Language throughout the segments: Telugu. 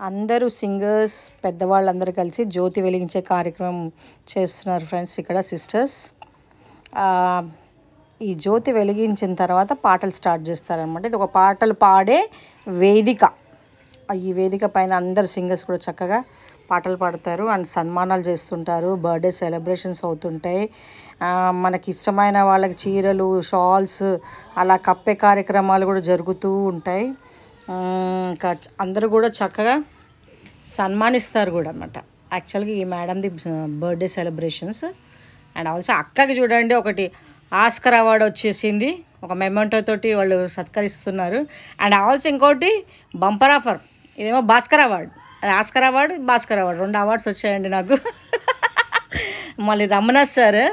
అందరూ సింగర్స్ పెద్దవాళ్ళందరూ కలిసి జ్యోతి వెలిగించే కార్యక్రమం చేస్తున్నారు ఫ్రెండ్స్. ఇక్కడ సిస్టర్స్ ఈ జ్యోతి వెలిగించిన తర్వాత పాటలు స్టార్ట్ చేస్తారనమాట. ఇది ఒక పాటలు పాడే వేదిక. ఈ వేదిక పైన అందరు సింగర్స్ కూడా చక్కగా పాటలు పాడతారు అండ్ సన్మానాలు చేస్తుంటారు. బర్త్డే సెలబ్రేషన్స్ అవుతుంటాయి. మనకి ఇష్టమైన వాళ్ళకి చీరలు, షాల్స్ అలా కప్పే కార్యక్రమాలు కూడా జరుగుతూ ఉంటాయి. ఇంకా అందరూ కూడా చక్కగా సన్మానిస్తారు కూడా అన్నమాట. యాక్చువల్గా ఈ మేడంది బర్త్డే సెలబ్రేషన్స్. అండ్ ఆల్సో అక్కకి చూడండి ఒకటి ఆస్కర్ అవార్డు వచ్చేసింది, ఒక మెమెంటో తోటి వాళ్ళు సత్కరిస్తున్నారు. అండ్ ఆల్సో ఇంకోటి బంపర్ ఆఫర్, ఇదేమో భాస్కర్ అవార్డు, అది Oscar award, Bhaskar award, 2 awards వచ్చాయండి నాకు. మళ్ళీ రమణ సార్,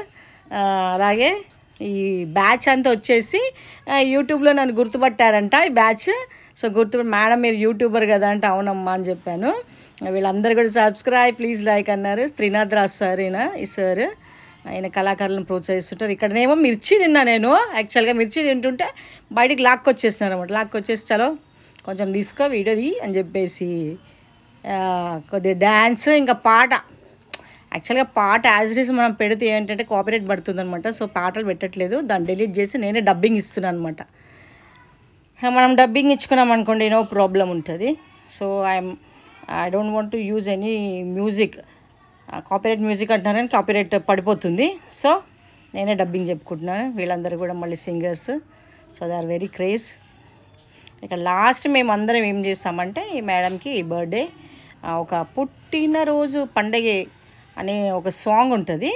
అలాగే ఈ బ్యాచ్ అంతా వచ్చేసి యూట్యూబ్లో నన్ను గుర్తుపట్టారంట ఈ బ్యాచ్. సో మేడం మీరు యూట్యూబర్ కదా అంటే అవునమ్మా అని చెప్పాను. వీళ్ళందరూ కూడా సబ్స్క్రైబ్ ప్లీజ్ లైక్ అన్నారు. శ్రీనాథ్ రాజ్ సార్ ఈ సార్, ఆయన కళాకారులను ప్రోత్సహిస్తుంటారు. ఇక్కడనేమో మిర్చి తిన్నా నేను. యాక్చువల్గా మిర్చి తింటుంటే బయటికి లాక్కొచ్చేస్తున్నాను అనమాట. లాక్కొచ్చేసి చలో కొంచెం తీసుకో వీడియోది అని చెప్పేసి కొద్దిగా డ్యాన్స్ ఇంకా పాట. యాక్చువల్గా పాట యాజ్ ఇట్ ఈస్ మనం పెడితే ఏంటంటే కాపీరైట్ పడుతుంది అనమాట. సో పాటలు పెట్టట్లేదు, దాన్ని డిలీట్ చేసి నేనే డబ్బింగ్ ఇస్తున్నాను అనమాట. మనం డబ్బింగ్ ఇచ్చుకున్నాం అనుకోండి నో ప్రాబ్లం ఉంటుంది. So I don't want to use any music, copyright music అంటున్నారని కాపీరైట్ పడిపోతుంది. సో నేనే డబ్బింగ్ చెప్పుకుంటున్నాను. వీళ్ళందరూ కూడా మళ్ళీ singers. So they are very craze. ఇక లాస్ట్ మేము అందరం ఏం చేస్తామంటే ఈ మేడంకి ఈ బర్త్డే ఒక పుట్టినరోజు పండగ అనే ఒక సాంగ్ ఉంటుంది.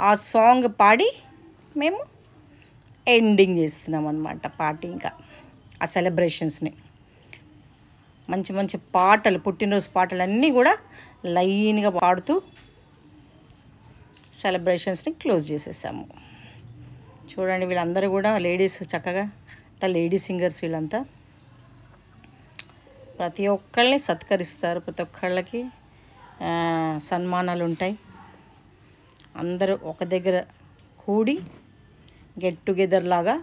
ఆ సాంగ్ పాడి మేము ఎండింగ్ చేస్తున్నాం అన్నమాట పార్టీ. ఇంకా ఆ సెలబ్రేషన్స్ని మంచి మంచి పాటలు, పుట్టినరోజు పాటలు అన్నీ కూడా లైన్గా పాడుతూ సెలబ్రేషన్స్ని క్లోజ్ చేసేసాము. చూడండి వీళ్ళందరూ కూడా లేడీస్, చక్కగా అంతా లేడీ సింగర్స్. వీళ్ళంతా ప్రతి ఒక్కళ్ళని సత్కరిస్తారు, ప్రతి ఒక్కళ్ళకి సన్మానాలు ఉంటాయి. అందరూ ఒక దగ్గర కూడి గెట్ టుగెదర్ లాగా